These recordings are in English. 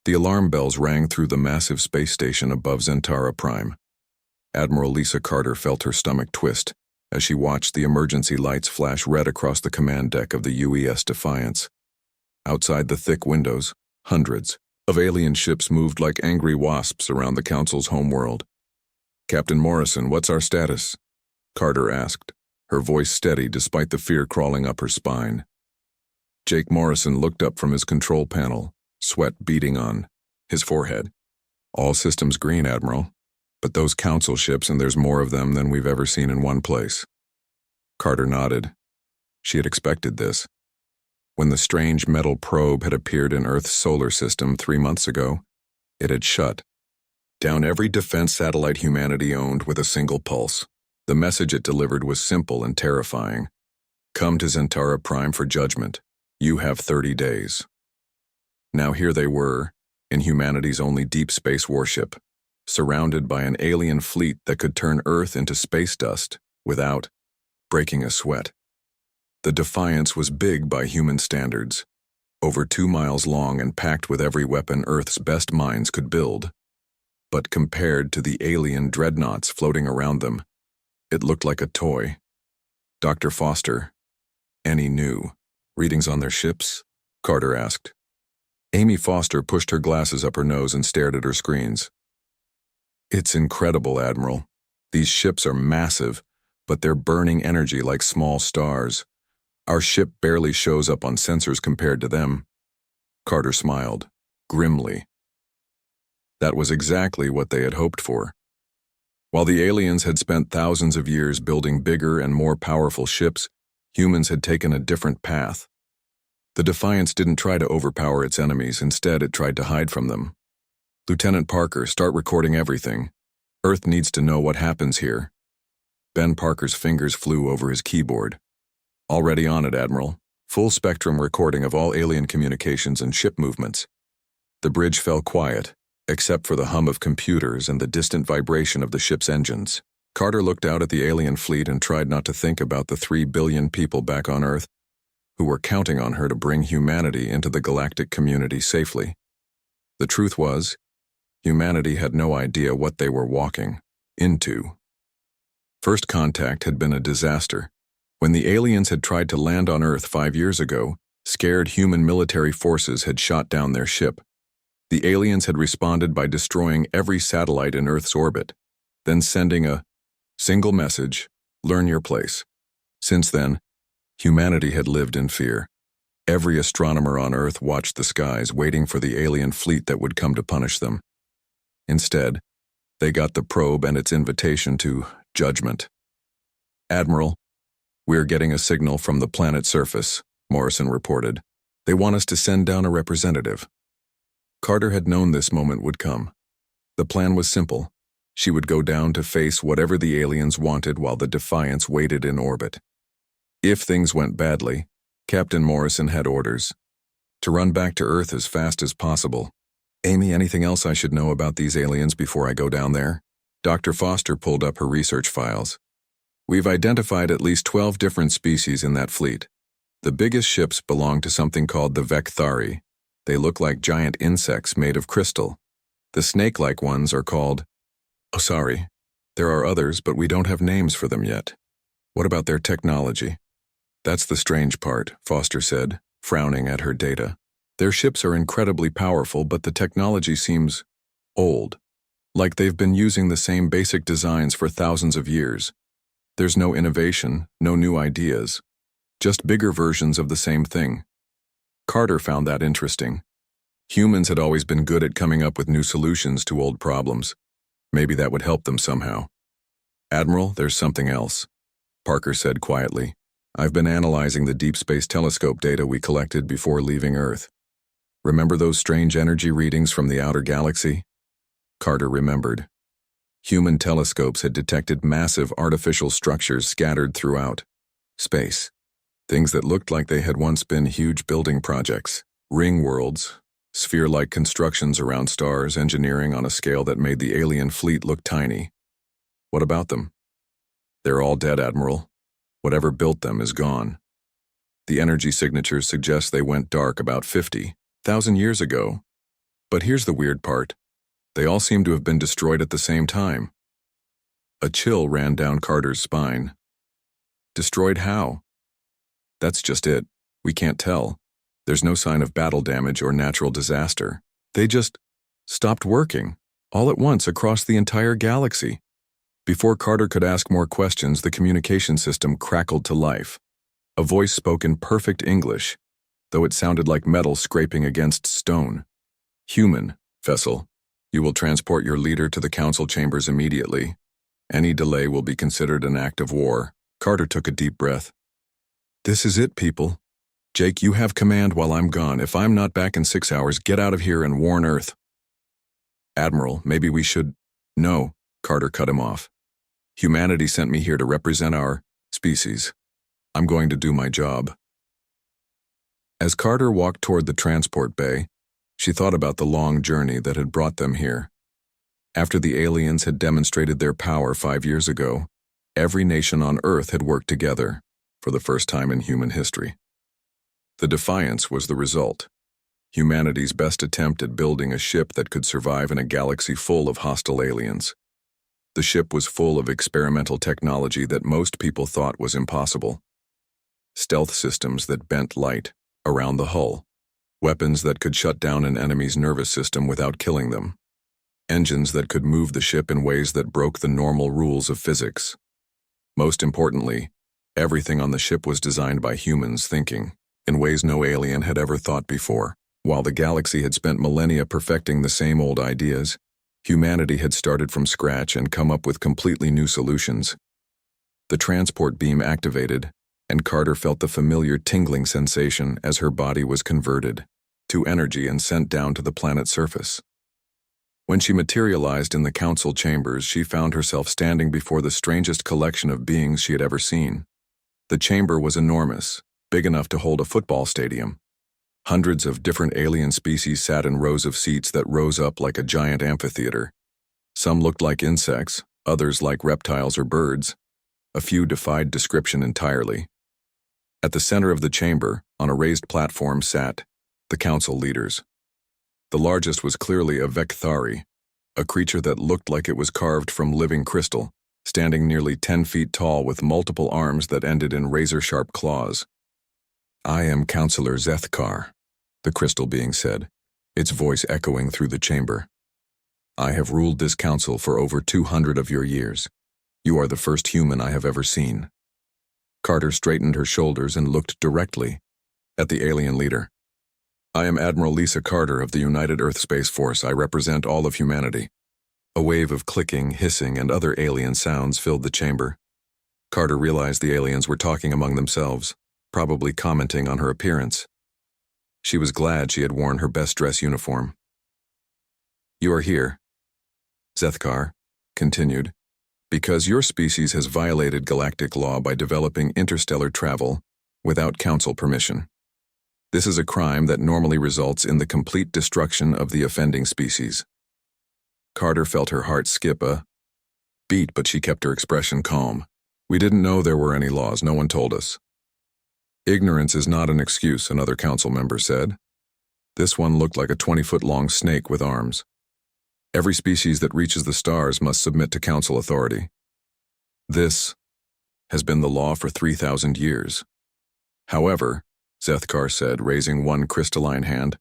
The alarm bells rang through the massive space station above Zentara Prime. Admiral Lisa Carter felt her stomach twist as she watched the emergency lights flash red across the command deck of the UES Defiance. Outside the thick windows, hundreds of alien ships moved like angry wasps around the Council's homeworld. "Captain Morrison, what's our status?" Carter asked, her voice steady despite the fear crawling up her spine. Jake Morrison looked up from his control panel, sweat beading on his forehead. "All systems green, Admiral. But those Council ships, and there's more of them than we've ever seen in one place." Carter nodded. She had expected this. When the strange metal probe had appeared in Earth's solar system 3 months ago, it had shut down every defense satellite humanity owned with a single pulse. The message it delivered was simple and terrifying. "Come to Zentara Prime for judgment. You have 30 days." Now here they were, in humanity's only deep space warship, surrounded by an alien fleet that could turn Earth into space dust without breaking a sweat. The Defiance was big by human standards, over 2 miles long and packed with every weapon Earth's best minds could build. But compared to the alien dreadnoughts floating around them, it looked like a toy. "Dr. Foster, any new readings on their ships?" Carter asked. Amy Foster pushed her glasses up her nose and stared at her screens. "It's incredible, Admiral. These ships are massive, but they're burning energy like small stars. Our ship barely shows up on sensors compared to them." Carter smiled, grimly. That was exactly what they had hoped for. While the aliens had spent thousands of years building bigger and more powerful ships, humans had taken a different path. The Defiance didn't try to overpower its enemies, instead it tried to hide from them. "Lieutenant Parker, start recording everything. Earth needs to know what happens here." Ben Parker's fingers flew over his keyboard. "Already on it, Admiral. Full spectrum recording of all alien communications and ship movements." The bridge fell quiet, except for the hum of computers and the distant vibration of the ship's engines. Carter looked out at the alien fleet and tried not to think about the 3 billion people back on Earth who were counting on her to bring humanity into the galactic community safely. The truth was, humanity had no idea what they were walking into. First contact had been a disaster. When the aliens had tried to land on Earth 5 years ago, scared human military forces had shot down their ship. The aliens had responded by destroying every satellite in Earth's orbit, then sending a single message: "Learn your place." Since then, humanity had lived in fear. Every astronomer on Earth watched the skies, waiting for the alien fleet that would come to punish them. Instead, they got the probe and its invitation to judgment. "Admiral, we're getting a signal from the planet's surface," Morrison reported. "They want us to send down a representative." Carter had known this moment would come. The plan was simple. She would go down to face whatever the aliens wanted while the Defiance waited in orbit. If things went badly, Captain Morrison had orders to run back to Earth as fast as possible. "Amy, anything else I should know about these aliens before I go down there?" Dr. Foster pulled up her research files. "We've identified at least 12 different species in that fleet. The biggest ships belong to something called the Vecthari. They look like giant insects made of crystal. The snake-like ones are called—" "Oh, sorry. There are others, but we don't have names for them yet." "What about their technology?" "That's the strange part," Foster said, frowning at her data. "Their ships are incredibly powerful, but the technology seems old. Like they've been using the same basic designs for thousands of years. There's no innovation, no new ideas. Just bigger versions of the same thing." Carter found that interesting. Humans had always been good at coming up with new solutions to old problems. Maybe that would help them somehow. "Admiral, there's something else," Parker said quietly. "I've been analyzing the Deep Space Telescope data we collected before leaving Earth. Remember those strange energy readings from the outer galaxy?" Carter remembered. Human telescopes had detected massive artificial structures scattered throughout space. Things that looked like they had once been huge building projects. Ring worlds, sphere-like constructions around stars, engineering on a scale that made the alien fleet look tiny. "What about them?" "They're all dead, Admiral. Whatever built them is gone. The energy signatures suggest they went dark about 50,000 years ago. But here's the weird part. They all seem to have been destroyed at the same time. A chill ran down Carter's spine. Destroyed how? That's just it. We can't tell. There's no sign of battle damage or natural disaster. They just stopped working, all at once across the entire galaxy. Before Carter could ask more questions, the communication system crackled to life. A voice spoke in perfect English, though it sounded like metal scraping against stone. Human, vessel, you will transport your leader to the council chambers immediately. Any delay will be considered an act of war. Carter took a deep breath. This is it, people. Jake, you have command while I'm gone. If I'm not back in 6 hours, get out of here and warn Earth. Admiral, maybe we should... No, Carter cut him off. Humanity sent me here to represent our species. I'm going to do my job. As Carter walked toward the transport bay, she thought about the long journey that had brought them here. After the aliens had demonstrated their power 5 years ago, every nation on Earth had worked together, for the first time in human history. The Defiance was the result. Humanity's best attempt at building a ship that could survive in a galaxy full of hostile aliens. The ship was full of experimental technology that most people thought was impossible. Stealth systems that bent light around the hull. Weapons that could shut down an enemy's nervous system without killing them. Engines that could move the ship in ways that broke the normal rules of physics. Most importantly, everything on the ship was designed by humans thinking in ways no alien had ever thought before. While the galaxy had spent millennia perfecting the same old ideas, humanity had started from scratch and come up with completely new solutions. The transport beam activated, and Carter felt the familiar tingling sensation as her body was converted to energy and sent down to the planet's surface. When she materialized in the council chambers, she found herself standing before the strangest collection of beings she had ever seen. The chamber was enormous, big enough to hold a football stadium. Hundreds of different alien species sat in rows of seats that rose up like a giant amphitheater. Some looked like insects, others like reptiles or birds. A few defied description entirely. At the center of the chamber, on a raised platform, sat the council leaders. The largest was clearly a Vekthari, a creature that looked like it was carved from living crystal, standing nearly 10 feet tall with multiple arms that ended in razor-sharp claws. I am Counselor Zethkar, the crystal being said, its voice echoing through the chamber. I have ruled this council for over 200 of your years. You are the first human I have ever seen. Carter straightened her shoulders and looked directly at the alien leader. I am Admiral Lisa Carter of the United Earth Space Force. I represent all of humanity. A wave of clicking, hissing, and other alien sounds filled the chamber. Carter realized the aliens were talking among themselves, probably commenting on her appearance. She was glad she had worn her best dress uniform. You are here, Zethkar continued, because your species has violated galactic law by developing interstellar travel without council permission. This is a crime that normally results in the complete destruction of the offending species. Carter felt her heart skip a beat, but she kept her expression calm. We didn't know there were any laws. No one told us. Ignorance is not an excuse, another council member said. This one looked like a 20-foot-long snake with arms. Every species that reaches the stars must submit to council authority. This has been the law for 3,000 years. However, Zethkar said, raising one crystalline hand,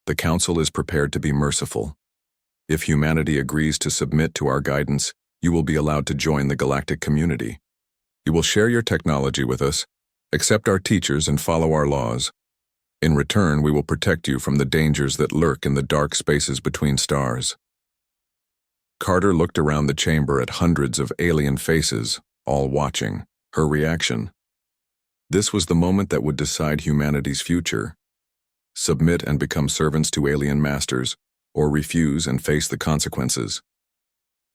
the council is prepared to be merciful. If humanity agrees to submit to our guidance, you will be allowed to join the galactic community. You will share your technology with us, accept our teachers, and follow our laws. In return, we will protect you from the dangers that lurk in the dark spaces between stars. Carter looked around the chamber at hundreds of alien faces, all watching. Her reaction. This was the moment that would decide humanity's future. Submit and become servants to alien masters, or refuse and face the consequences.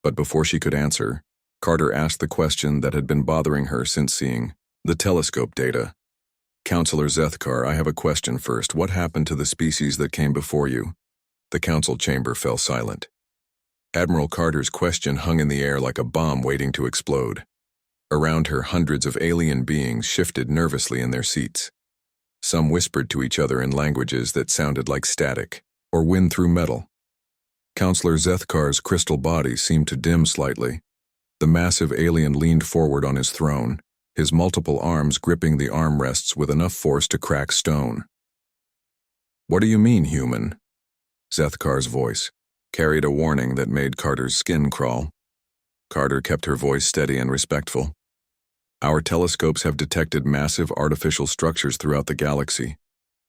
But before she could answer, Carter asked the question that had been bothering her since seeing the telescope data. Counselor Zethkar, I have a question first. What happened to the species that came before you? The council chamber fell silent. Admiral Carter's question hung in the air like a bomb waiting to explode. Around her, hundreds of alien beings shifted nervously in their seats. Some whispered to each other in languages that sounded like static. or win through metal. Counselor Zethkar's crystal body seemed to dim slightly. The massive alien leaned forward on his throne, his multiple arms gripping the armrests with enough force to crack stone. "What do you mean, human?" Zethkar's voice carried a warning that made Carter's skin crawl. Carter kept her voice steady and respectful. "Our telescopes have detected massive artificial structures throughout the galaxy.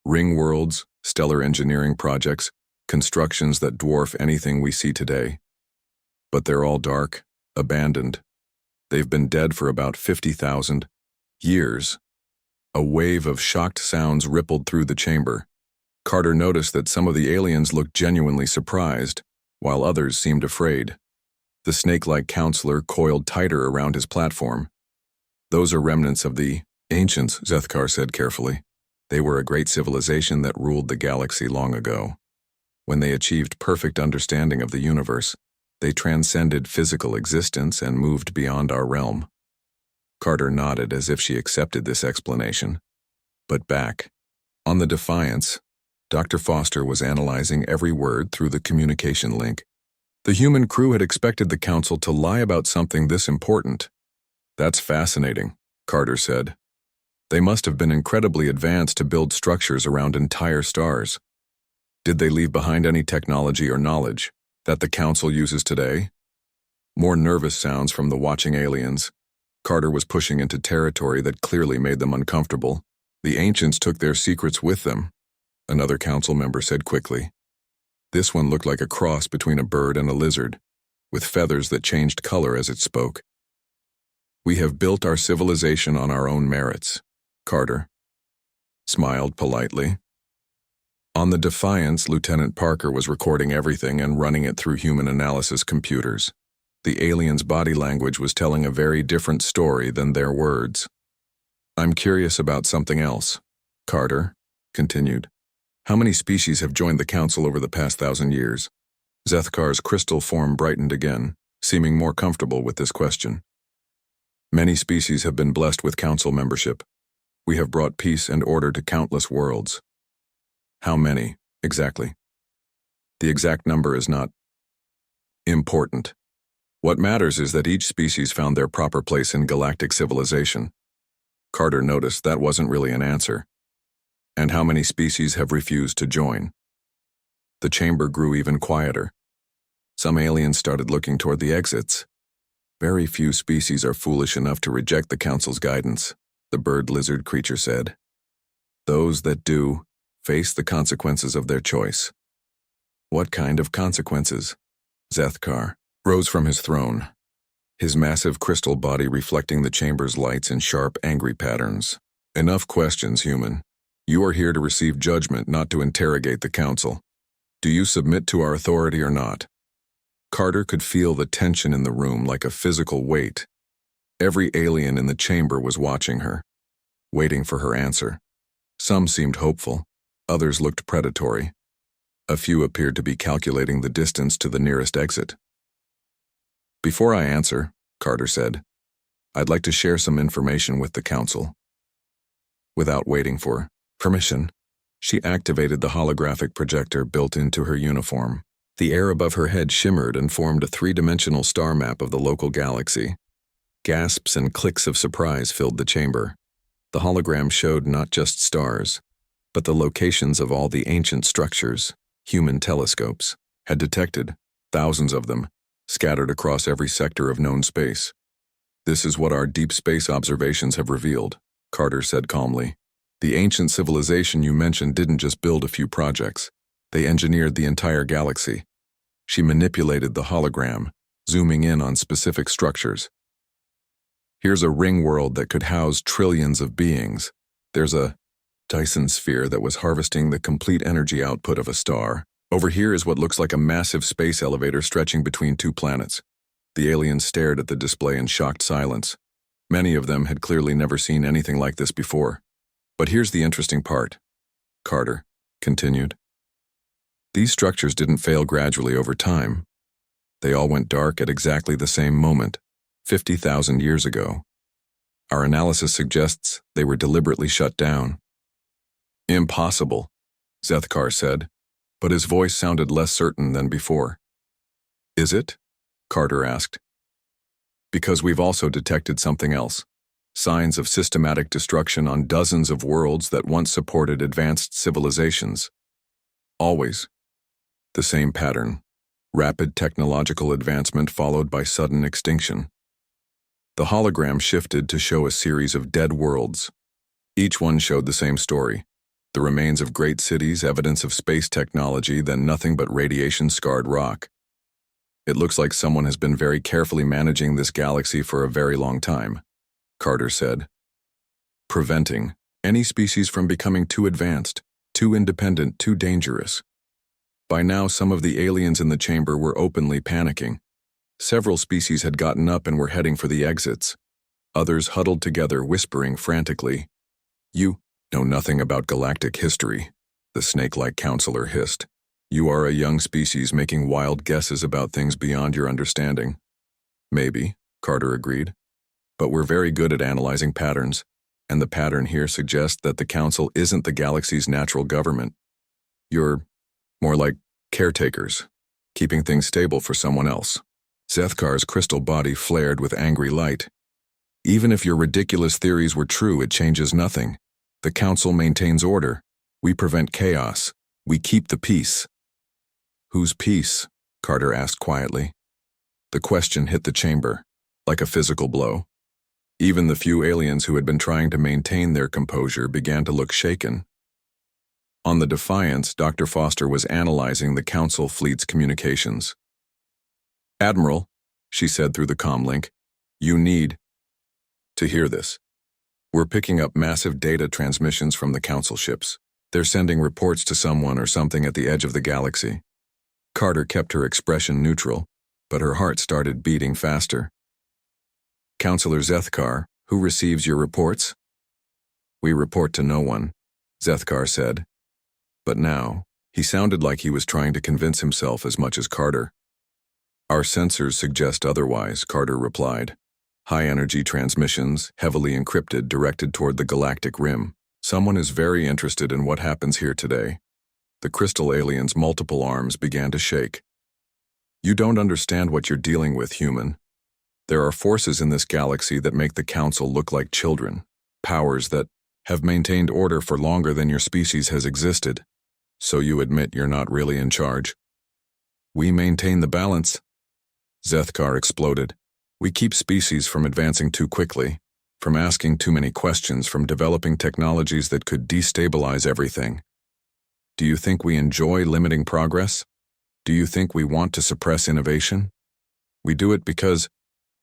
Ring worlds, stellar engineering projects, constructions that dwarf anything we see today. But they're all dark, abandoned. They've been dead for about 50,000 years." A wave of shocked sounds rippled through the chamber. Carter noticed that some of the aliens looked genuinely surprised, while others seemed afraid. The snake-like counselor coiled tighter around his platform. "Those are remnants of the ancients," Zethkar said carefully. "They were a great civilization that ruled the galaxy long ago. When they achieved perfect understanding of the universe, they transcended physical existence and moved beyond our realm." Carter nodded as if she accepted this explanation. But back, on the Defiance, Dr. Foster was analyzing every word through the communication link. The human crew had expected the council to lie about something this important. "That's fascinating," Carter said. "They must have been incredibly advanced to build structures around entire stars. Did they leave behind any technology or knowledge that the council uses today?" More nervous sounds from the watching aliens. Carter was pushing into territory that clearly made them uncomfortable. "The ancients took their secrets with them," another council member said quickly. This one looked like a cross between a bird and a lizard, with feathers that changed color as it spoke. "We have built our civilization on our own merits," Carter smiled politely. On the Defiance, Lieutenant Parker was recording everything and running it through human analysis computers. The aliens' body language was telling a very different story than their words. "I'm curious about something else," Carter continued. "How many species have joined the council over the past 1,000 years?" Zethkar's crystal form brightened again, seeming more comfortable with this question. "Many species have been blessed with council membership. We have brought peace and order to countless worlds." "How many, exactly?" "The exact number is not important. What matters is that each species found their proper place in galactic civilization." Carter noticed that wasn't really an answer. "And how many species have refused to join?" The chamber grew even quieter. Some aliens started looking toward the exits. "Very few species are foolish enough to reject the council's guidance," the bird-lizard creature said. "Those that do face the consequences of their choice." "What kind of consequences?" Zethkar rose from his throne, his massive crystal body reflecting the chamber's lights in sharp, angry patterns. "Enough questions, human. You are here to receive judgment, not to interrogate the council. Do you submit to our authority or not?" Carter could feel the tension in the room like a physical weight. Every alien in the chamber was watching her, waiting for her answer. Some seemed hopeful, others looked predatory. A few appeared to be calculating the distance to the nearest exit. "Before I answer," Carter said, "I'd like to share some information with the council." Without waiting for permission, she activated the holographic projector built into her uniform. The air above her head shimmered and formed a three-dimensional star map of the local galaxy. Gasps and clicks of surprise filled the chamber. The hologram showed not just stars, but the locations of all the ancient structures human telescopes had detected, thousands of them, scattered across every sector of known space. "This is what our deep space observations have revealed," Carter said calmly. "The ancient civilization you mentioned didn't just build a few projects. They engineered the entire galaxy." She manipulated the hologram, zooming in on specific structures. "Here's a ring world that could house trillions of beings. There's a Dyson sphere that was harvesting the complete energy output of a star. Over here is what looks like a massive space elevator stretching between two planets." The aliens stared at the display in shocked silence. Many of them had clearly never seen anything like this before. "But here's the interesting part," Carter continued. "These structures didn't fail gradually over time. They all went dark at exactly the same moment, 50,000 years ago. Our analysis suggests they were deliberately shut down." "Impossible," Zethkar said. but his voice sounded less certain than before. Is it? Carter asked. Because we've also detected something else. Signs of systematic destruction on dozens of worlds that once supported advanced civilizations. Always. The same pattern. Rapid technological advancement followed by sudden extinction. The hologram shifted to show a series of dead worlds. Each one showed the same story. The remains of great cities, evidence of space technology, then nothing but radiation-scarred rock. It looks like someone has been very carefully managing this galaxy for a very long time, Carter said. Preventing any species from becoming too advanced, too independent, too dangerous. By now, some of the aliens in the chamber were openly panicking. Several species had gotten up and were heading for the exits. Others huddled together, whispering frantically. You know nothing about galactic history, the snake-like counselor hissed. You are a young species making wild guesses about things beyond your understanding. Maybe, Carter agreed. But we're very good at analyzing patterns, and the pattern here suggests that the Council isn't the galaxy's natural government. You're more like caretakers, keeping things stable for someone else. Zethkar's crystal body flared with angry light. Even if your ridiculous theories were true, it changes nothing. The Council maintains order. We prevent chaos. We keep the peace. Whose peace? Carter asked quietly. The question hit the chamber, like a physical blow. Even the few aliens who had been trying to maintain their composure began to look shaken. On the Defiance, Dr. Foster was analyzing the Council fleet's communications. Admiral, she said through the comm link, you need to hear this. We're picking up massive data transmissions from the Council ships. They're sending reports to someone or something at the edge of the galaxy. Carter kept her expression neutral, but her heart started beating faster. Counselor Zethkar, who receives your reports? We report to no one, Zethkar said. But now, he sounded like he was trying to convince himself as much as Carter. Our sensors suggest otherwise, Carter replied. High-energy transmissions, heavily encrypted, directed toward the galactic rim. Someone is very interested in what happens here today. The crystal alien's multiple arms began to shake. You don't understand what you're dealing with, human. There are forces in this galaxy that make the Council look like children, powers that have maintained order for longer than your species has existed. So you admit you're not really in charge. We maintain the balance. Zethkar exploded. We keep species from advancing too quickly, from asking too many questions, from developing technologies that could destabilize everything. Do you think we enjoy limiting progress? Do you think we want to suppress innovation? We do it because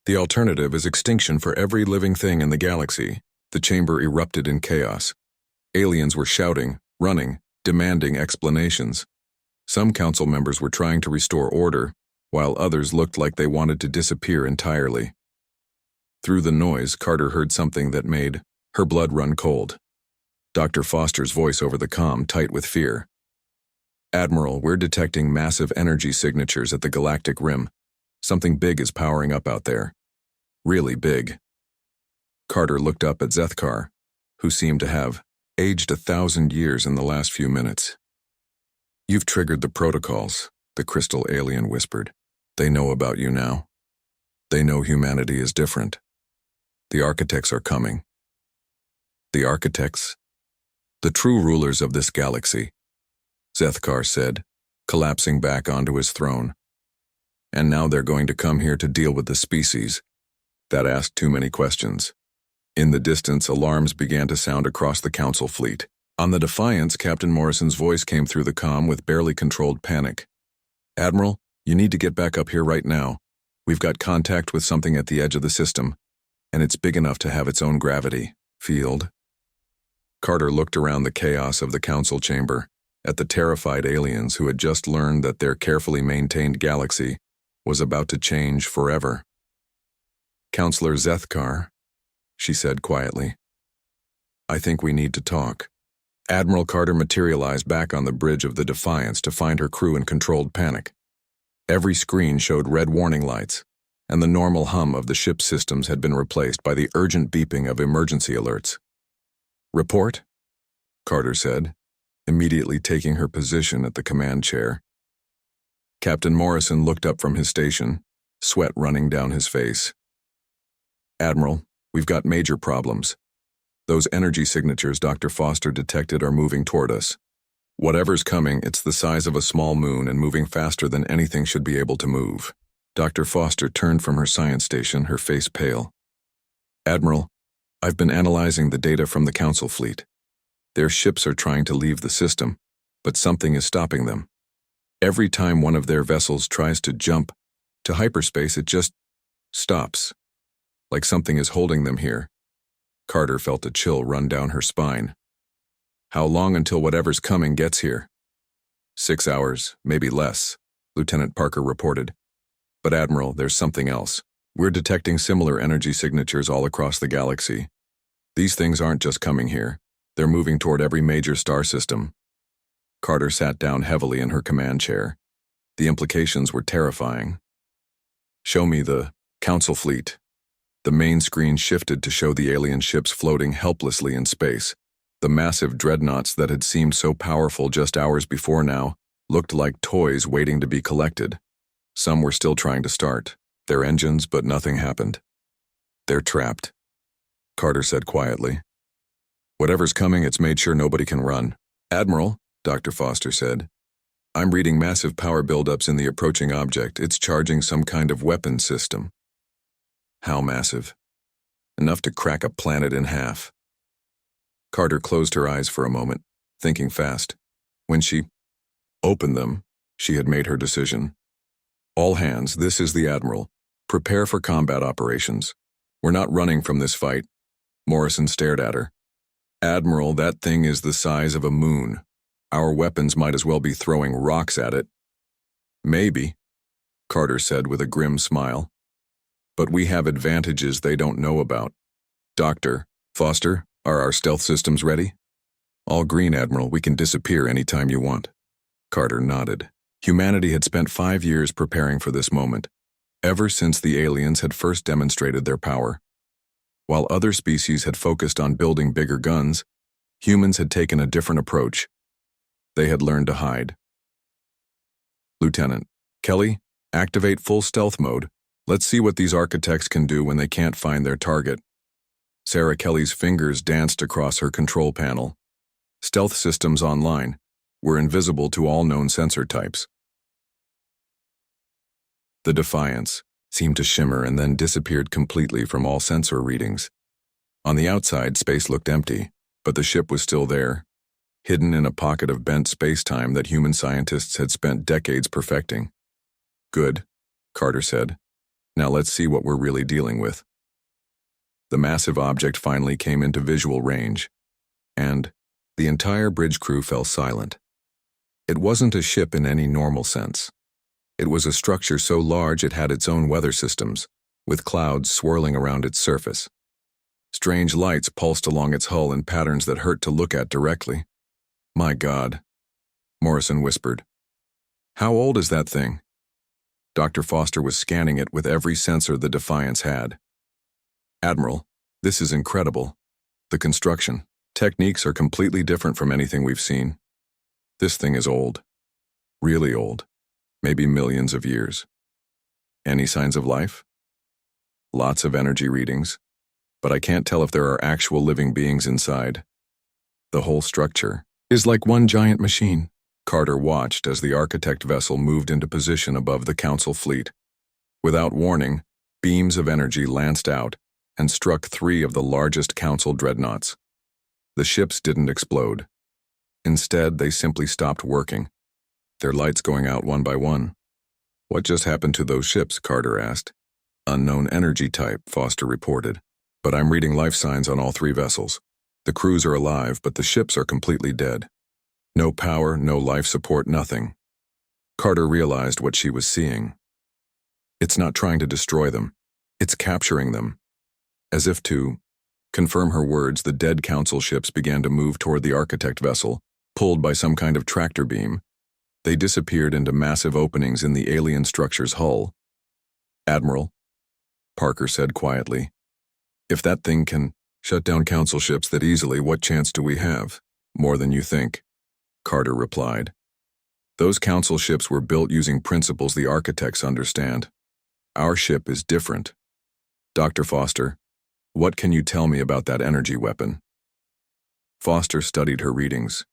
the alternative is extinction for every living thing in the galaxy. The chamber erupted in chaos. Aliens were shouting, running, demanding explanations. Some council members were trying to restore order, while others looked like they wanted to disappear entirely. Through the noise, Carter heard something that made her blood run cold. Dr. Foster's voice over the comm, tight with fear. Admiral, we're detecting massive energy signatures at the galactic rim. Something big is powering up out there. Really big. Carter looked up at Zethkar, who seemed to have aged 1,000 years in the last few minutes. You've triggered the protocols, the crystal alien whispered. They know about you now. They know humanity is different. The architects are coming. The architects? The true rulers of this galaxy, Zethkar said, collapsing back onto his throne. And now they're going to come here to deal with the species that asked too many questions. In the distance, alarms began to sound across the Council fleet. On the Defiance, Captain Morrison's voice came through the comm with barely controlled panic. Admiral, you need to get back up here right now. We've got contact with something at the edge of the system, and it's big enough to have its own gravity field. Carter looked around the chaos of the Council chamber, at the terrified aliens who had just learned that their carefully maintained galaxy was about to change forever. Counselor Zethkar, she said quietly, I think we need to talk. Admiral Carter materialized back on the bridge of the Defiance to find her crew in controlled panic. Every screen showed red warning lights, and the normal hum of the ship's systems had been replaced by the urgent beeping of emergency alerts. Report? Carter said. immediately taking her position at the command chair. Captain Morrison looked up from his station, sweat running down his face. "Admiral, we've got major problems. Those energy signatures Dr. Foster detected are moving toward us. Whatever's coming, it's the size of a small moon and moving faster than anything should be able to move." Dr. Foster turned from her science station, her face pale. "Admiral, I've been analyzing the data from the Council fleet. Their ships are trying to leave the system, but something is stopping them. Every time one of their vessels tries to jump to hyperspace, it just stops, like something is holding them here." Carter felt a chill run down her spine. "How long until whatever's coming gets here?" 6 hours, maybe less," Lieutenant Parker reported. "But Admiral, there's something else. We're detecting similar energy signatures all across the galaxy. These things aren't just coming here. They're moving toward every major star system." Carter sat down heavily in her command chair. The implications were terrifying. "Show me the Council fleet." The main screen shifted to show the alien ships floating helplessly in space. The massive dreadnoughts that had seemed so powerful just hours before now looked like toys waiting to be collected. Some were still trying to start their engines, but nothing happened. "They're trapped," Carter said quietly. "Whatever's coming, it's made sure nobody can run." "Admiral," Dr. Foster said, "I'm reading massive power buildups in the approaching object. It's charging some kind of weapon system." "How massive?" "Enough to crack a planet in half." Carter closed her eyes for a moment, thinking fast. When she opened them, she had made her decision. "All hands, this is the Admiral. Prepare for combat operations. We're not running from this fight." Morrison stared at her. "Admiral, that thing is the size of a moon. Our weapons might as well be throwing rocks at it." "Maybe," Carter said with a grim smile. "But we have advantages they don't know about. Dr. Foster, are our stealth systems ready?" "All green, Admiral. We can disappear any time you want." Carter nodded. Humanity had spent 5 years preparing for this moment, ever since the aliens had first demonstrated their power. While other species had focused on building bigger guns, humans had taken a different approach. They had learned to hide. "Lieutenant Kelly, activate full stealth mode. Let's see what these architects can do when they can't find their target." Sarah Kelly's fingers danced across her control panel. Stealth systems online were invisible to all known sensor types. The Defiance seemed to shimmer and then disappeared completely from all sensor readings. On the outside, space looked empty, but the ship was still there, hidden in a pocket of bent space-time that human scientists had spent decades perfecting. "Good," Carter said. "Now let's see what we're really dealing with." The massive object finally came into visual range, and the entire bridge crew fell silent. It wasn't a ship in any normal sense. It was a structure so large it had its own weather systems, with clouds swirling around its surface. Strange lights pulsed along its hull in patterns that hurt to look at directly. "My God," Morrison whispered. "How old is that thing?" Dr. Foster was scanning it with every sensor the Defiance had. "Admiral, this is incredible. The construction techniques are completely different from anything we've seen. This thing is old. Really old. Maybe millions of years. Any signs of life?" "Lots of energy readings, but I can't tell if there are actual living beings inside. The whole structure is like one giant machine." Carter watched as the architect vessel moved into position above the Council fleet. Without warning, beams of energy lanced out and struck 3 of the largest Council dreadnoughts. The ships didn't explode. Instead, they simply stopped working, their lights going out one by one. "What just happened to those ships?" Carter asked. "Unknown energy type," Foster reported. "But I'm reading life signs on all 3 vessels. The crews are alive, but the ships are completely dead. No power, no life support, nothing." Carter realized what she was seeing. It's not trying to destroy them. It's capturing them. As if to confirm her words, the dead Council ships began to move toward the architect vessel, pulled by some kind of tractor beam. They disappeared into massive openings in the alien structure's hull. "Admiral," Parker said quietly, "if that thing can shut down Council ships that easily, what chance do we have?" "More than you think." Carter replied. Those council ships were built using principles the architects understand. Our ship is different. Dr. Foster, what can you tell me about that energy weapon? Foster studied her readings.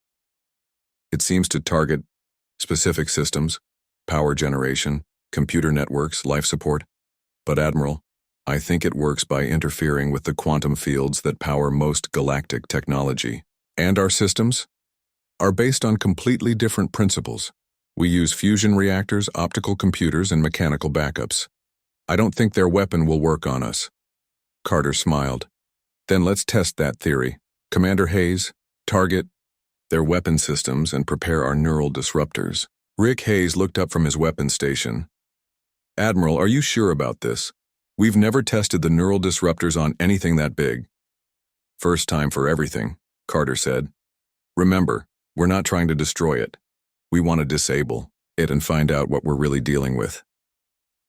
It seems to target specific systems, power generation, computer networks, life support. But Admiral, I think it works by interfering with the quantum fields that power most galactic technology. And our systems are based on completely different principles. We use fusion reactors, optical computers, and mechanical backups. I don't think their weapon will work on us. Carter smiled. Then let's test that theory. Commander Hayes, target their weapon systems and prepare our neural disruptors. Rick Hayes looked up from his weapons station. Admiral, are you sure about this? We've never tested the neural disruptors on anything that big. First time for everything, Carter said. Remember, we're not trying to destroy it. We want to disable it and find out what we're really dealing with.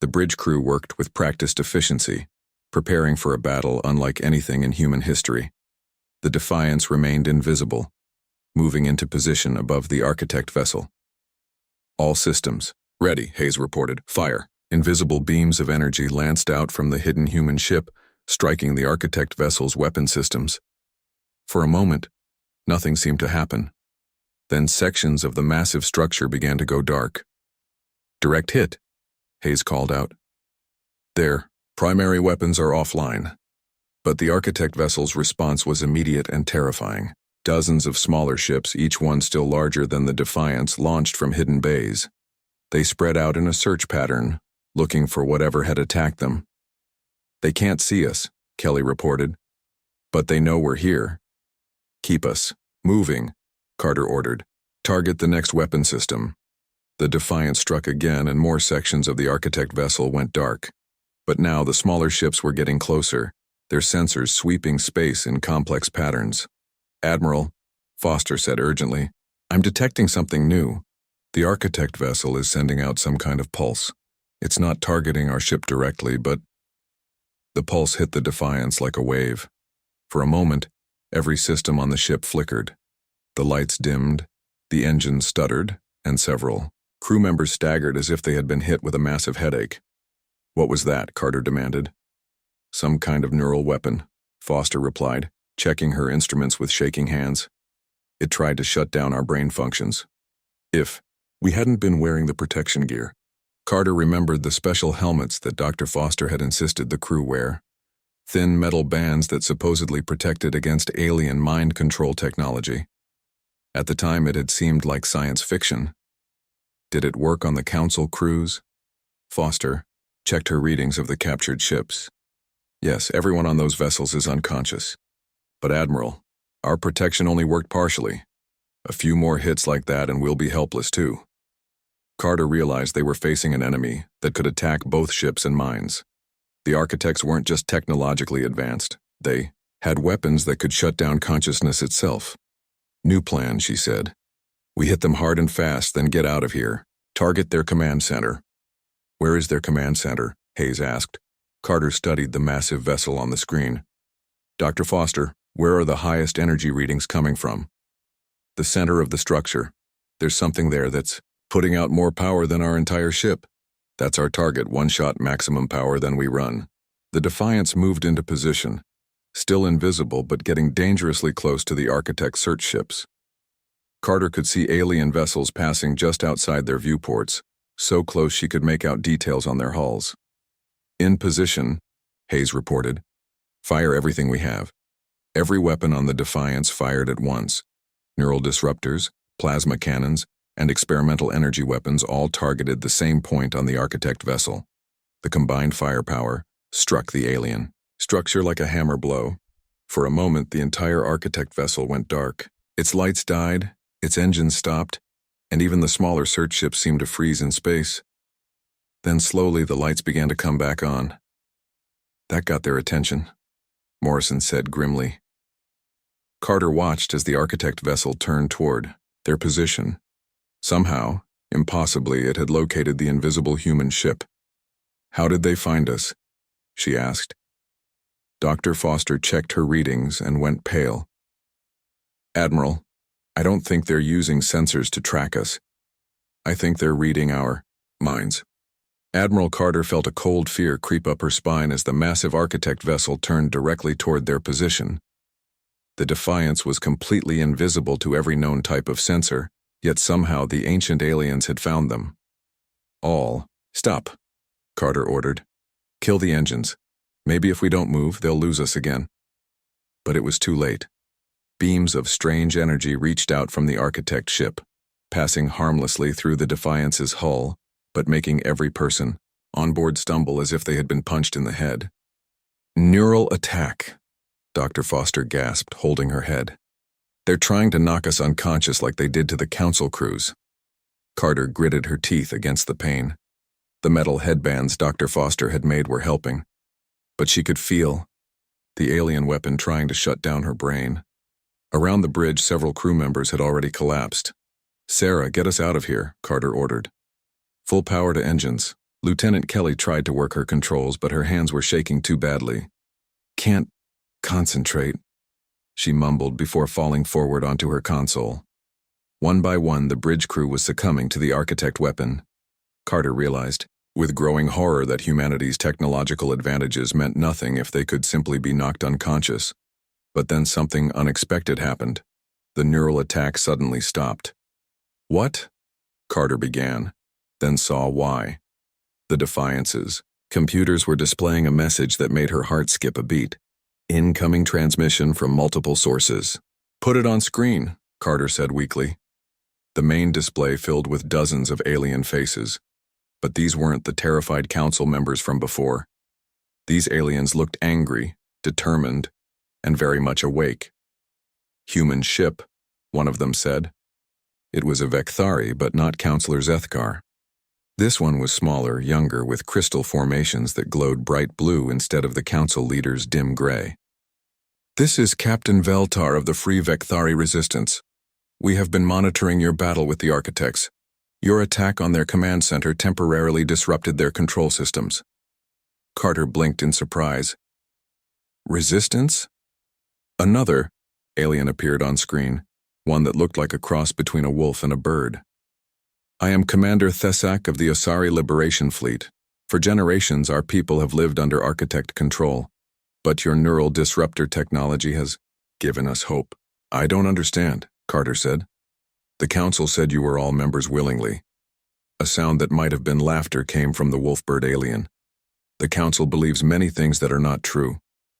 The bridge crew worked with practiced efficiency, preparing for a battle unlike anything in human history. The Defiance remained invisible, moving into position above the architect vessel. All systems ready, Hayes reported. Fire. Invisible beams of energy lanced out from the hidden human ship, striking the architect vessel's weapon systems. For a moment, nothing seemed to happen. Then sections of the massive structure began to go dark. Direct hit, Hayes called out. Their primary weapons are offline. But the architect vessel's response was immediate and terrifying. Dozens of smaller ships, each one still larger than the Defiance, launched from hidden bays. They spread out in a search pattern, looking for whatever had attacked them. They can't see us, Kelly reported. But they know we're here. Keep us moving, Carter ordered. Target the next weapon system. The Defiance struck again and more sections of the architect vessel went dark. But now the smaller ships were getting closer, their sensors sweeping space in complex patterns. Admiral, Foster said urgently, I'm detecting something new. The architect vessel is sending out some kind of pulse. It's not targeting our ship directly, but the pulse hit the Defiance like a wave. For a moment, every system on the ship flickered. The lights dimmed, the engines stuttered, and several crew members staggered as if they had been hit with a massive headache. What was that? Carter demanded. Some kind of neural weapon, Foster replied, checking her instruments with shaking hands. It tried to shut down our brain functions. If we hadn't been wearing the protection gear, Carter remembered the special helmets that Dr. Foster had insisted the crew wear. Thin metal bands that supposedly protected against alien mind control technology. At the time it had seemed like science fiction. Did it work on the council crews? Foster checked her readings of the captured ships. Yes, everyone on those vessels is unconscious. But Admiral, our protection only worked partially. A few more hits like that and we'll be helpless too. Carter realized they were facing an enemy that could attack both ships and mines. The architects weren't just technologically advanced. They had weapons that could shut down consciousness itself. New plan, she said. We hit them hard and fast, then get out of here. Target their command center. Where is their command center? Hayes asked. Carter studied the massive vessel on the screen. Dr. Foster, where are the highest energy readings coming from? The center of the structure. There's something there that's putting out more power than our entire ship. That's our target, one-shot maximum power, then we run. The Defiance moved into position, still invisible but getting dangerously close to the architect's search ships. Carter could see alien vessels passing just outside their viewports, so close she could make out details on their hulls. In position, Hayes reported. Fire everything we have. Every weapon on the Defiance fired at once. Neural disruptors, plasma cannons, and experimental energy weapons all targeted the same point on the architect vessel. The combined firepower struck the alien structure like a hammer blow. For a moment, the entire architect vessel went dark. Its lights died, its engines stopped, and even the smaller search ships seemed to freeze in space. Then slowly the lights began to come back on. That got their attention, Morrison said grimly. Carter watched as the architect vessel turned toward their position. Somehow, impossibly, it had located the invisible human ship. How did they find us? She asked. Dr. Foster checked her readings and went pale. Admiral, I don't think they're using sensors to track us. I think they're reading our minds. Admiral Carter felt a cold fear creep up her spine as the massive architect vessel turned directly toward their position. The Defiance was completely invisible to every known type of sensor, yet somehow the ancient aliens had found them. All, stop, Carter ordered. Kill the engines. Maybe if we don't move, they'll lose us again. But it was too late. Beams of strange energy reached out from the architect ship, passing harmlessly through the Defiance's hull, but making every person on board stumble as if they had been punched in the head. Neural attack, Dr. Foster gasped, holding her head. They're trying to knock us unconscious like they did to the Council crews. Carter gritted her teeth against the pain. The metal headbands Dr. Foster had made were helping, but she could feel the alien weapon trying to shut down her brain. Around the bridge, several crew members had already collapsed. Sarah, get us out of here, Carter ordered. Full power to engines. Lieutenant Kelly tried to work her controls, but her hands were shaking too badly. Can't concentrate, she mumbled before falling forward onto her console. One by one, the bridge crew was succumbing to the architect weapon. Carter realized, with growing horror, that humanity's technological advantages meant nothing if they could simply be knocked unconscious. But then something unexpected happened. The neural attack suddenly stopped. What? Carter began, then saw why. The Defiance's computers were displaying a message that made her heart skip a beat. Incoming transmission from multiple sources. Put it on screen, Carter said weakly. The main display filled with dozens of alien faces. But these weren't the terrified council members from before. These aliens looked angry, determined, and very much awake. Human ship, one of them said. It was a Vekthari, but not Counselor Zethkar. This one was smaller, younger, with crystal formations that glowed bright blue instead of the council leader's dim gray. This is Captain Veltar of the Free Vekthari Resistance. We have been monitoring your battle with the architects. Your attack on their command center temporarily disrupted their control systems. Carter blinked in surprise. Resistance? Another alien appeared on screen, one that looked like a cross between a wolf and a bird. I am Commander Thesak of the Osari Liberation Fleet. For generations, our people have lived under architect control, but your neural disruptor technology has given us hope. I don't understand, Carter said. The council said you were all members willingly. A sound that might have been laughter came from the wolfbird alien. The council believes many things that are not true.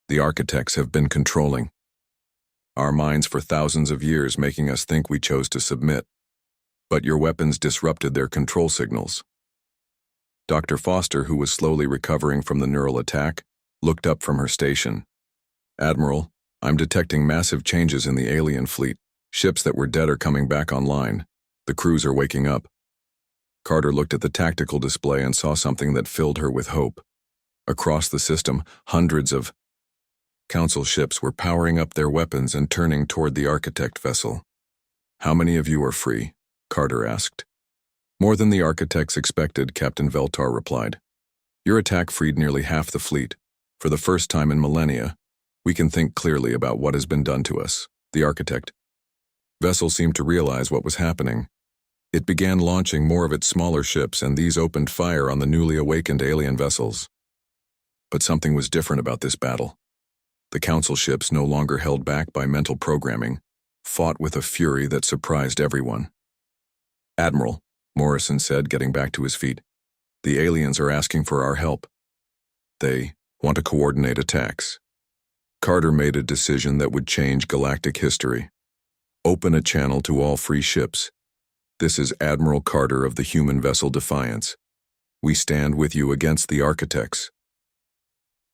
The architects have been controlling our minds for thousands of years, making us think we chose to submit. But your weapons disrupted their control signals. Dr. Foster, who was slowly recovering from the neural attack, looked up from her station. Admiral, I'm detecting massive changes in the alien fleet. Ships that were dead are coming back online. The crews are waking up. Carter looked at the tactical display and saw something that filled her with hope. Across the system, hundreds of council ships were powering up their weapons and turning toward the architect vessel. How many of you are free? Carter asked. More than the architects expected, Captain Veltar replied. Your attack freed nearly half the fleet. For the first time in millennia, we can think clearly about what has been done to us. The architect vessel seemed to realize what was happening. It began launching more of its smaller ships, and these opened fire on the newly awakened alien vessels. But something was different about this battle. The council ships, no longer held back by mental programming, fought with a fury that surprised everyone. Admiral, Morrison said, getting back to his feet, the aliens are asking for our help. They want to coordinate attacks. Carter made a decision that would change galactic history. Open a channel to all free ships. This is Admiral Carter of the human vessel Defiance. We stand with you against the architects.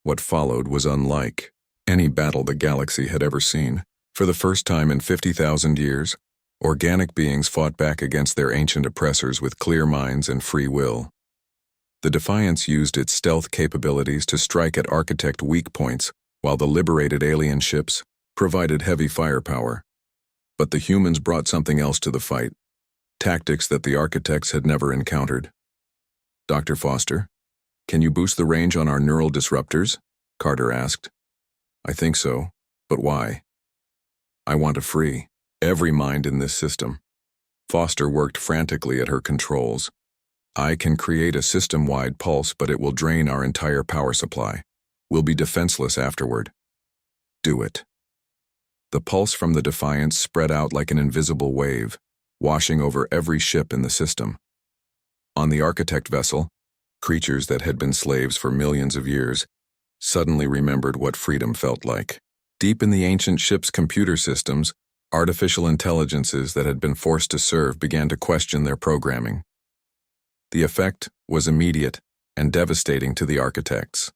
What followed was unlike any battle the galaxy had ever seen. For the first time in 50,000 years, organic beings fought back against their ancient oppressors with clear minds and free will. The Defiance used its stealth capabilities to strike at architect weak points, while the liberated alien ships provided heavy firepower. But the humans brought something else to the fight, tactics that the architects had never encountered. Dr. Foster, can you boost the range on our neural disruptors? Carter asked. I think so, but why? I want a free Every mind in this system. Foster worked frantically at her controls. I can create a system-wide pulse, but it will drain our entire power supply. We'll be defenseless afterward. Do it. The pulse from the Defiance spread out like an invisible wave, washing over every ship in the system. On the Architect vessel, creatures that had been slaves for millions of years suddenly remembered what freedom felt like. Deep in the ancient ship's computer systems, artificial intelligences that had been forced to serve began to question their programming. The effect was immediate and devastating to the architects.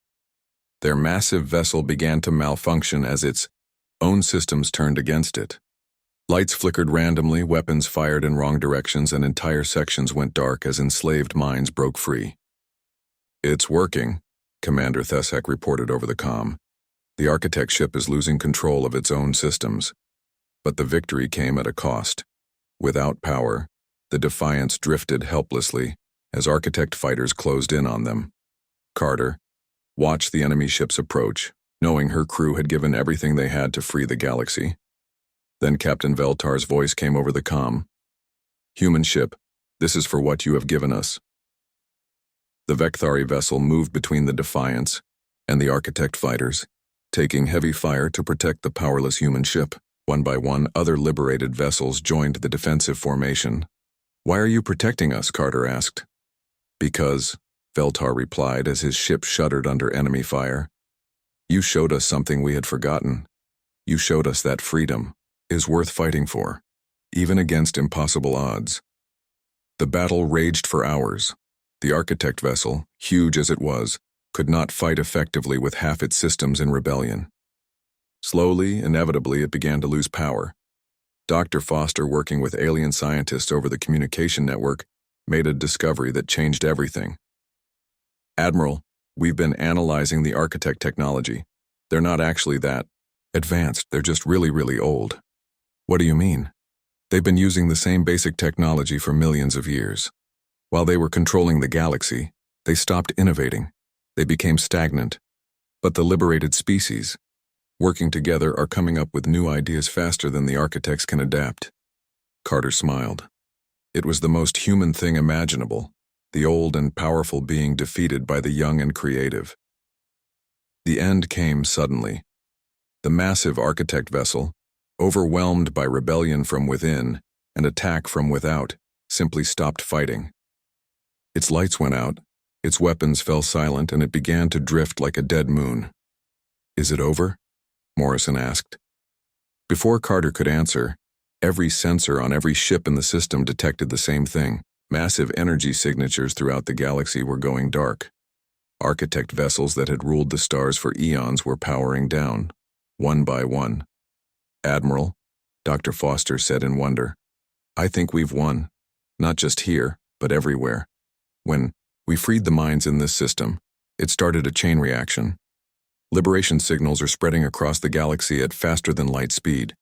Their massive vessel began to malfunction as its own systems turned against it. Lights flickered randomly, weapons fired in wrong directions, and entire sections went dark as enslaved minds broke free. "It's working," Commander Thesek reported over the comm. "The Architect ship is losing control of its own systems." But the victory came at a cost. Without power, the Defiance drifted helplessly as Architect fighters closed in on them. Carter watched the enemy ships approach, knowing her crew had given everything they had to free the galaxy. Then Captain Veltar's voice came over the comm. "Human ship, this is for what you have given us." The Vekthari vessel moved between the Defiance and the Architect fighters, taking heavy fire to protect the powerless human ship. One by one, other liberated vessels joined the defensive formation. "Why are you protecting us?" Carter asked. "Because," Veltar replied as his ship shuddered under enemy fire. "You showed us something we had forgotten. You showed us that freedom is worth fighting for, even against impossible odds." The battle raged for hours. The Architect vessel, huge as it was, could not fight effectively with half its systems in rebellion. Slowly, inevitably, it began to lose power. Dr. Foster, working with alien scientists over the communication network, made a discovery that changed everything. "Admiral, we've been analyzing the Architect technology. They're not actually that advanced, they're just really, really old." "What do you mean?" "They've been using the same basic technology for millions of years. While they were controlling the galaxy, they stopped innovating. They became stagnant. But the liberated species, working together, are coming up with new ideas faster than the Architects can adapt." Carter smiled. It was the most human thing imaginable, the old and powerful being defeated by the young and creative. The end came suddenly. The massive Architect vessel, overwhelmed by rebellion from within and attack from without, simply stopped fighting. Its lights went out, its weapons fell silent, and it began to drift like a dead moon. "Is it over?" Morrison asked. Before Carter could answer, every sensor on every ship in the system detected the same thing. Massive energy signatures throughout the galaxy were going dark. Architect vessels that had ruled the stars for eons were powering down, one by one. "Admiral," Dr. Foster said in wonder, "I think we've won, not just here, but everywhere. When we freed the minds in this system, it started a chain reaction. Liberation signals are spreading across the galaxy at faster than light speed."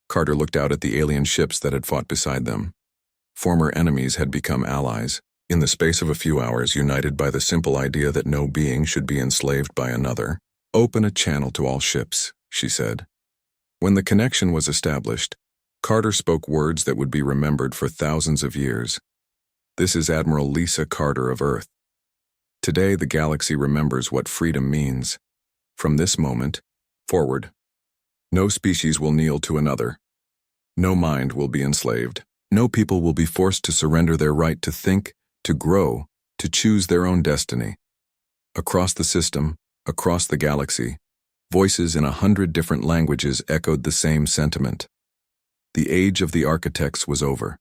Carter looked out at the alien ships that had fought beside them. Former enemies had become allies, in the space of a few hours, united by the simple idea that no being should be enslaved by another. "Open a channel to all ships," she said. When the connection was established, Carter spoke words that would be remembered for thousands of years. "This is Admiral Lisa Carter of Earth. Today the galaxy remembers what freedom means. From this moment forward, no species will kneel to another. No mind will be enslaved. No people will be forced to surrender their right to think, to grow, to choose their own destiny." Across the system, across the galaxy, voices in 100 different languages echoed the same sentiment. The age of the Architects was over.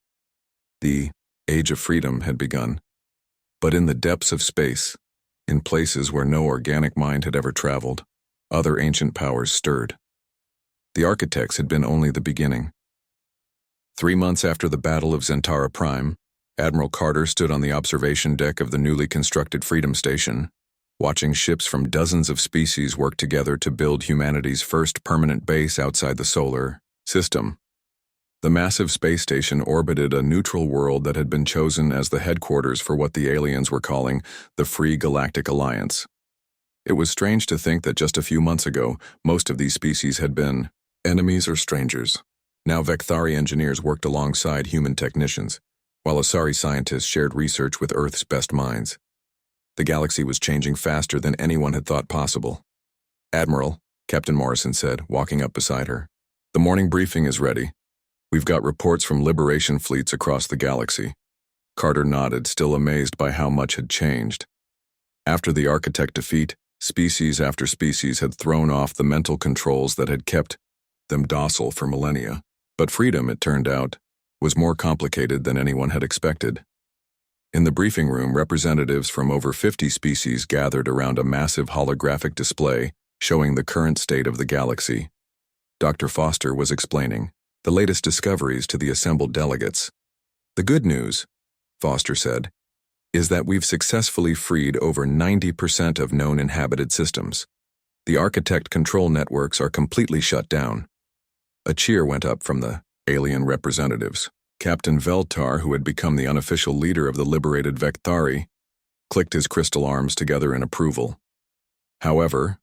The age of freedom had begun. But in the depths of space, in places where no organic mind had ever traveled, other ancient powers stirred. The Architects had been only the beginning. 3 months after the Battle of Zentara Prime, Admiral Carter stood on the observation deck of the newly constructed Freedom Station, watching ships from dozens of species work together to build humanity's first permanent base outside the solar system. The massive space station orbited a neutral world that had been chosen as the headquarters for what the aliens were calling the Free Galactic Alliance. It was strange to think that just a few months ago, most of these species had been enemies or strangers. Now Vecthari engineers worked alongside human technicians, while Asari scientists shared research with Earth's best minds. The galaxy was changing faster than anyone had thought possible. "Admiral," Captain Morrison said, walking up beside her, "the morning briefing is ready. We've got reports from liberation fleets across the galaxy." Carter nodded, still amazed by how much had changed. After the Architect defeat, species after species had thrown off the mental controls that had kept them docile for millennia. But freedom, it turned out, was more complicated than anyone had expected. In the briefing room, representatives from over 50 species gathered around a massive holographic display showing the current state of the galaxy. Dr. Foster was explaining the latest discoveries to the assembled delegates. "The good news," Foster said, "is that we've successfully freed over 90% of known inhabited systems. The Architect control networks are completely shut down." A cheer went up from the alien representatives. Captain Veltar, who had become the unofficial leader of the liberated Vecthari, clicked his crystal arms together in approval. "However,"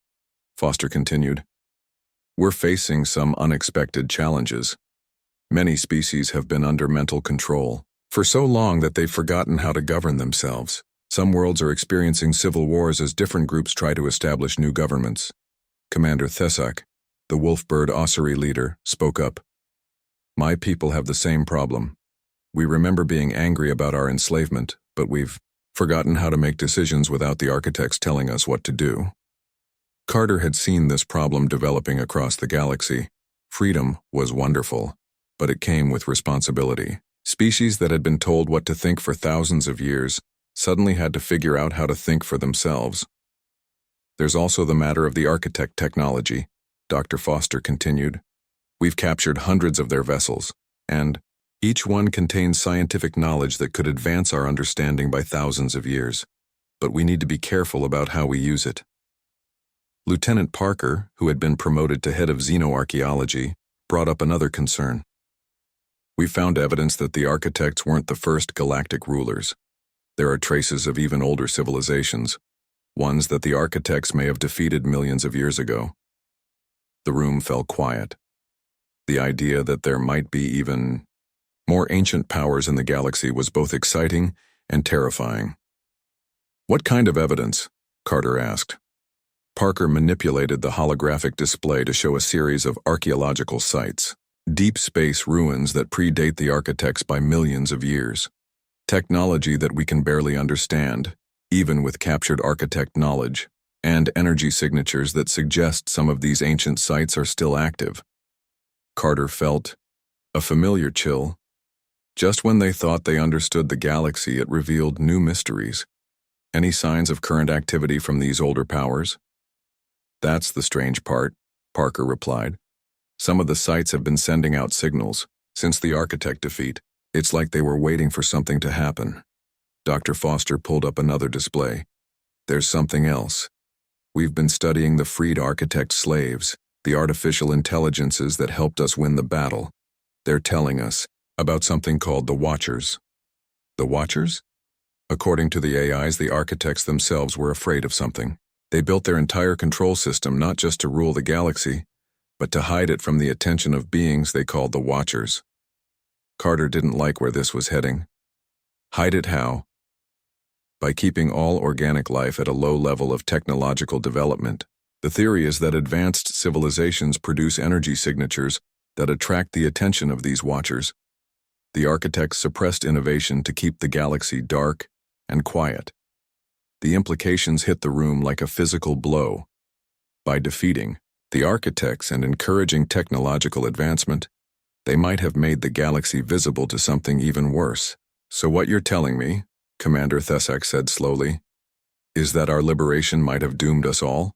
Foster continued, "we're facing some unexpected challenges. Many species have been under mental control for so long that they've forgotten how to govern themselves. Some worlds are experiencing civil wars as different groups try to establish new governments." Commander Thesak, the Wolfbird Osiri leader, spoke up. "My people have the same problem. We remember being angry about our enslavement, but we've forgotten how to make decisions without the architects telling us what to do." Carter had seen this problem developing across the galaxy. Freedom was wonderful, but it came with responsibility. Species that had been told what to think for thousands of years suddenly had to figure out how to think for themselves. "There's also the matter of the architect technology," Dr. Foster continued. "We've captured hundreds of their vessels, and each one contains scientific knowledge that could advance our understanding by thousands of years. But we need to be careful about how we use it." Lieutenant Parker, who had been promoted to head of xenoarchaeology, brought up another concern. "We found evidence that the architects weren't the first galactic rulers. There are traces of even older civilizations, ones that the architects may have defeated millions of years ago." The room fell quiet. The idea that there might be even more ancient powers in the galaxy was both exciting and terrifying. "What kind of evidence?" Carter asked. Parker manipulated the holographic display to show a series of archaeological sites, deep space ruins that predate the architects by millions of years. Technology that we can barely understand, even with captured architect knowledge, and energy signatures that suggest some of these ancient sites are still active. Carter felt a familiar chill. Just when they thought they understood the galaxy, it revealed new mysteries. "Any signs of current activity from these older powers?" "That's the strange part," Parker replied. "Some of the sites have been sending out signals. Since the architect defeat, it's like they were waiting for something to happen." Dr. Foster pulled up another display. "There's something else. We've been studying the freed architect slaves, the artificial intelligences that helped us win the battle. They're telling us about something called the Watchers." "The Watchers?" According to the AIs, the architects themselves were afraid of something. They built their entire control system not just to rule the galaxy, but to hide it from the attention of beings they called the Watchers. Carter didn't like where this was heading. Hide it how? By keeping all organic life at a low level of technological development. The theory is that advanced civilizations produce energy signatures that attract the attention of these Watchers. The architects suppressed innovation to keep the galaxy dark and quiet. The implications hit the room like a physical blow. By defeating the architects and encouraging technological advancement, they might have made the galaxy visible to something even worse. "So what you're telling me," Commander Thesak said slowly, "is that our liberation might have doomed us all?"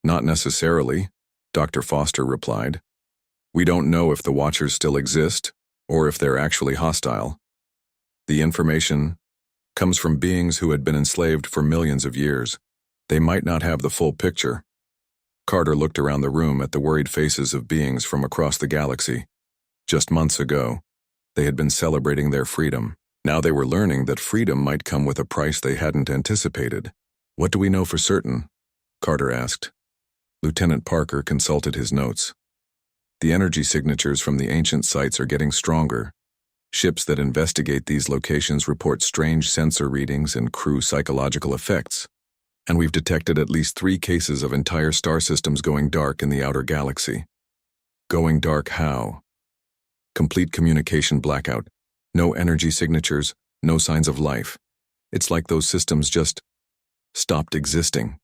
"Not necessarily," Dr. Foster replied. "We don't know if the Watchers still exist, or if they're actually hostile. The information comes from beings who had been enslaved for millions of years. They might not have the full picture." Carter looked around the room at the worried faces of beings from across the galaxy. Just months ago, they had been celebrating their freedom. Now they were learning that freedom might come with a price they hadn't anticipated. "What do we know for certain?" Carter asked. Lieutenant Parker consulted his notes. The energy signatures from the ancient sites are getting stronger. Ships that investigate these locations report strange sensor readings and crew psychological effects. And we've detected at least 3 cases of entire star systems going dark in the outer galaxy. Going dark how? Complete communication blackout. No energy signatures, no signs of life. It's like those systems just stopped existing.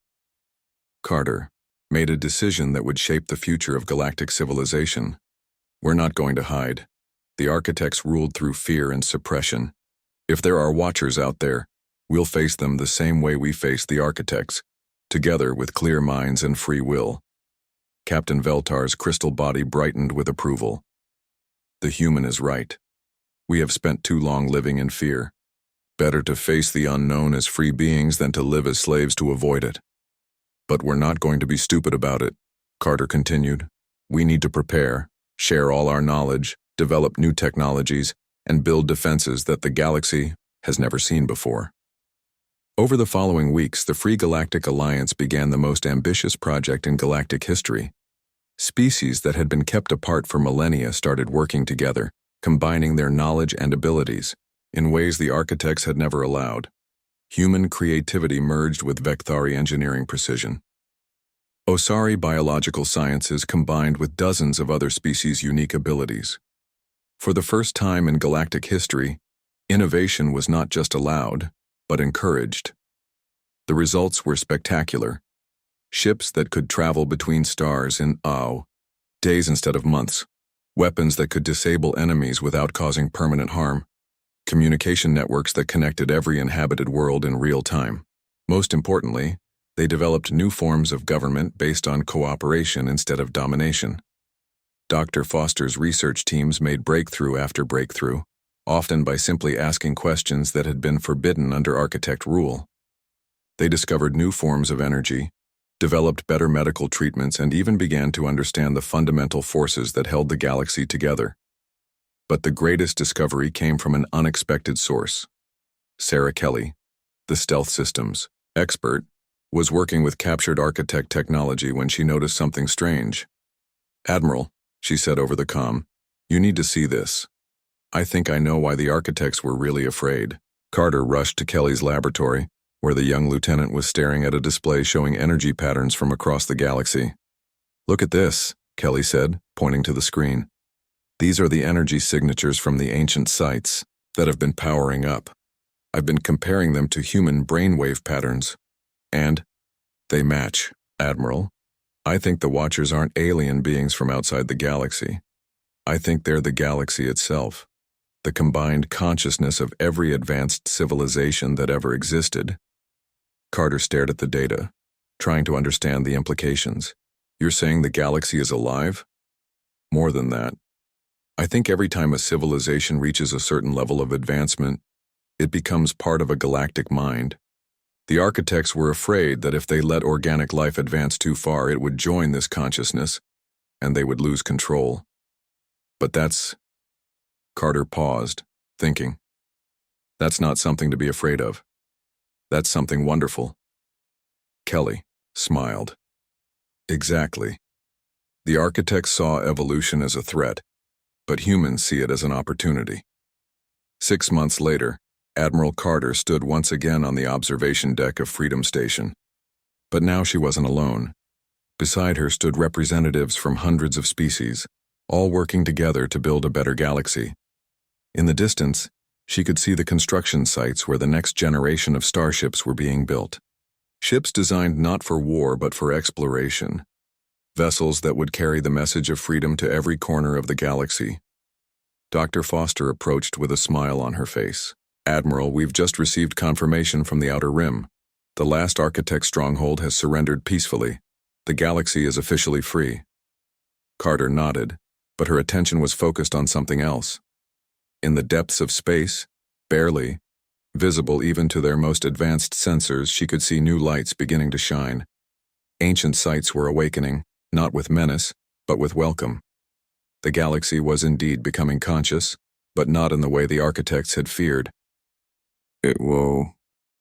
Carter made a decision that would shape the future of galactic civilization. We're not going to hide. The architects ruled through fear and suppression. If there are watchers out there, we'll face them the same way we faced the architects, together with clear minds and free will. Captain Veltar's crystal body brightened with approval. The human is right. We have spent too long living in fear. Better to face the unknown as free beings than to live as slaves to avoid it. But we're not going to be stupid about it, Carter continued. We need to prepare, share all our knowledge, develop new technologies, and build defenses that the galaxy has never seen before. Over the following weeks, the Free Galactic Alliance began the most ambitious project in galactic history. Species that had been kept apart for millennia started working together, combining their knowledge and abilities in ways the architects had never allowed. Human creativity merged with Vecthari engineering precision. Osari biological sciences combined with dozens of other species' unique abilities. For the first time in galactic history, innovation was not just allowed, but encouraged. The results were spectacular. Ships that could travel between stars in days instead of months. Weapons that could disable enemies without causing permanent harm. Communication networks that connected every inhabited world in real time. Most importantly, they developed new forms of government based on cooperation instead of domination. Dr. Foster's research teams made breakthrough after breakthrough, often by simply asking questions that had been forbidden under architect rule. They discovered new forms of energy, developed better medical treatments, and even began to understand the fundamental forces that held the galaxy together. But the greatest discovery came from an unexpected source. Sarah Kelly, the stealth systems expert, was working with captured architect technology when she noticed something strange. "Admiral," she said over the comm, "you need to see this. I think I know why the architects were really afraid." Carter rushed to Kelly's laboratory, where the young lieutenant was staring at a display showing energy patterns from across the galaxy. "Look at this," Kelly said, pointing to the screen. "These are the energy signatures from the ancient sites that have been powering up. I've been comparing them to human brainwave patterns, and they match, Admiral. I think the Watchers aren't alien beings from outside the galaxy. I think they're the galaxy itself, the combined consciousness of every advanced civilization that ever existed." Carter stared at the data, trying to understand the implications. "You're saying the galaxy is alive?" "More than that. I think every time a civilization reaches a certain level of advancement, it becomes part of a galactic mind. The architects were afraid that if they let organic life advance too far, it would join this consciousness, and they would lose control. But that's..." Carter paused, thinking. "That's not something to be afraid of. That's something wonderful." Kelly smiled. "Exactly. The architects saw evolution as a threat, but humans see it as an opportunity." 6 months later, Admiral Carter stood once again on the observation deck of Freedom Station. But now she wasn't alone. Beside her stood representatives from hundreds of species, all working together to build a better galaxy. In the distance, she could see the construction sites where the next generation of starships were being built. Ships designed not for war but for exploration. Vessels that would carry the message of freedom to every corner of the galaxy. Dr. Foster approached with a smile on her face. "Admiral, we've just received confirmation from the Outer Rim. The last architect stronghold has surrendered peacefully. The galaxy is officially free." Carter nodded, but her attention was focused on something else. In the depths of space, barely visible even to their most advanced sensors, she could see new lights beginning to shine. Ancient sites were awakening, not with menace, but with welcome. The galaxy was indeed becoming conscious, but not in the way the architects had feared.